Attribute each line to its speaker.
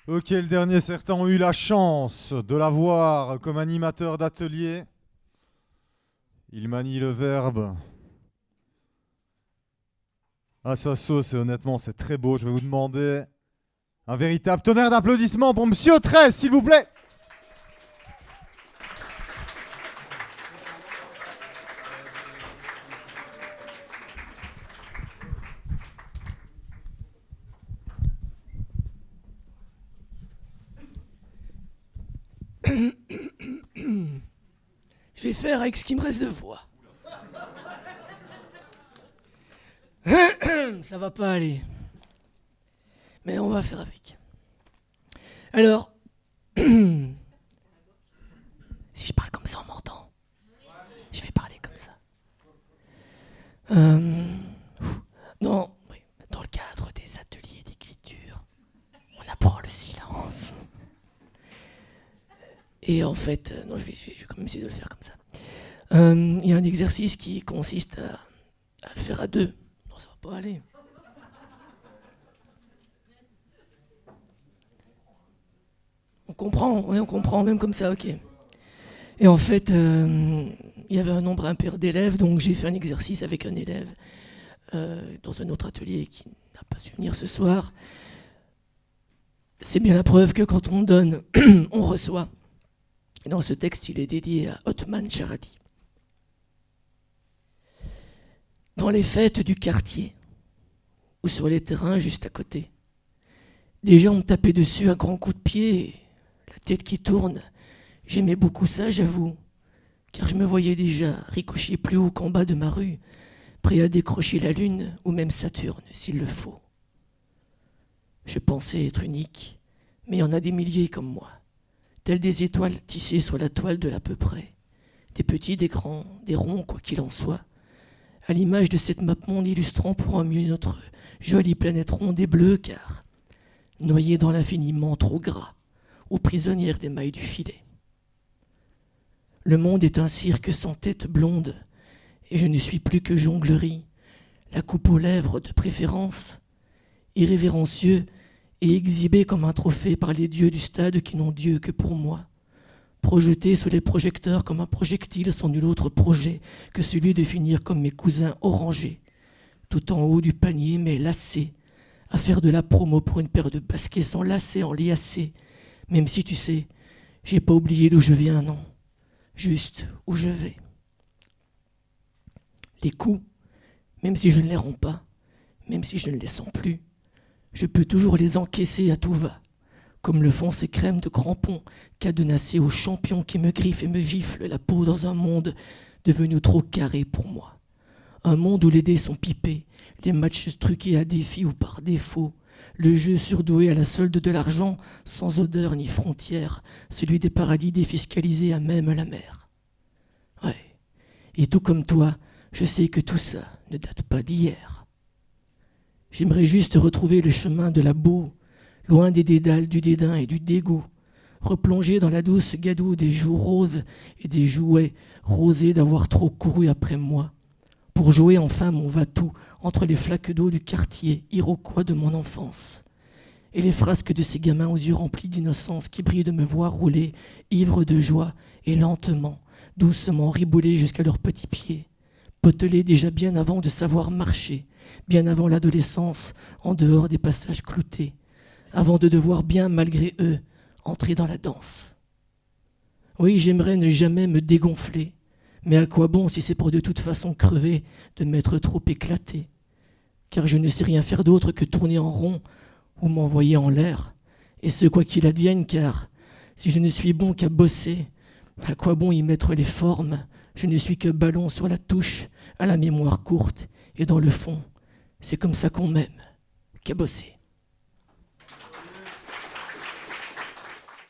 Speaker 1: Ok, le dernier, certains ont eu la chance de l'avoir comme animateur d'atelier. Il manie le verbe à sa sauce et honnêtement, c'est très beau. Je vais vous demander un véritable tonnerre d'applaudissements pour Monsieur 13, s'il vous plaît.
Speaker 2: Je vais faire avec ce qui me reste de voix. Ça va pas aller. Mais on va faire avec. Alors, si je parle comme ça, on m'entend. Je vais parler comme ça. Non, oui, dans le cadre des ateliers d'écriture, on apprend le silence. Et en fait, non, je vais quand même essayer de le faire comme ça. Il y a un exercice qui consiste à le faire à deux. Non, ça va pas aller. On comprend, même comme ça, ok. Et en fait, il y avait un nombre impair d'élèves, donc j'ai fait un exercice avec un élève dans un autre atelier qui n'a pas su venir ce soir. C'est bien la preuve que quand on donne, on reçoit. Et dans ce texte, il est dédié à Othman Charadi. Dans les fêtes du quartier, ou sur les terrains juste à côté, des gens me tapaient dessus à grands coups de pied, la tête qui tourne. J'aimais beaucoup ça, j'avoue, car je me voyais déjà ricocher plus haut qu'en bas de ma rue, prêt à décrocher la lune ou même Saturne, s'il le faut. Je pensais être unique, mais il y en a des milliers comme moi, tels des étoiles tissées sur la toile de l'à peu près, des petits, des grands, des ronds, quoi qu'il en soit, à l'image de cette map monde illustrant pour un mieux notre jolie planète ronde et bleue, car noyée dans l'infiniment trop gras, ou prisonnière des mailles du filet. Le monde est un cirque sans tête blonde, et je ne suis plus que jonglerie, la coupe aux lèvres de préférence, irrévérencieux et exhibé comme un trophée par les dieux du stade qui n'ont Dieu que pour moi, projeté sous les projecteurs comme un projectile sans nul autre projet que celui de finir comme mes cousins orangés, tout en haut du panier mais lassé, à faire de la promo pour une paire de baskets sans lacets enliassés, même si tu sais, j'ai pas oublié d'où je viens, non, juste où je vais. Les coups, même si je ne les rends pas, même si je ne les sens plus, je peux toujours les encaisser à tout va, comme le font ces crèmes de crampons cadenassées aux champions qui me griffent et me giflent la peau dans un monde devenu trop carré pour moi. Un monde où les dés sont pipés, les matchs truqués à défi ou par défaut, le jeu surdoué à la solde de l'argent, sans odeur ni frontière, celui des paradis défiscalisés à même la mer. Ouais, et tout comme toi, je sais que tout ça ne date pas d'hier. J'aimerais juste retrouver le chemin de la boue, loin des dédales, du dédain et du dégoût, replonger dans la douce gadoue des joues roses et des jouets rosés d'avoir trop couru après moi, pour jouer enfin mon va-tout entre les flaques d'eau du quartier iroquois de mon enfance et les frasques de ces gamins aux yeux remplis d'innocence qui brillent de me voir rouler, ivres de joie et lentement, doucement ribouler jusqu'à leurs petits pieds, potelés déjà bien avant de savoir marcher, bien avant l'adolescence, en dehors des passages cloutés, avant de devoir bien, malgré eux, entrer dans la danse. Oui, j'aimerais ne jamais me dégonfler, mais à quoi bon si c'est pour de toute façon crever, de m'être trop éclaté, car je ne sais rien faire d'autre que tourner en rond ou m'envoyer en l'air, et ce quoi qu'il advienne, car si je ne suis bon qu'à bosser, à quoi bon y mettre les formes? Je ne suis que ballon sur la touche, à la mémoire courte, et dans le fond, c'est comme ça qu'on m'aime, qu'à bosser.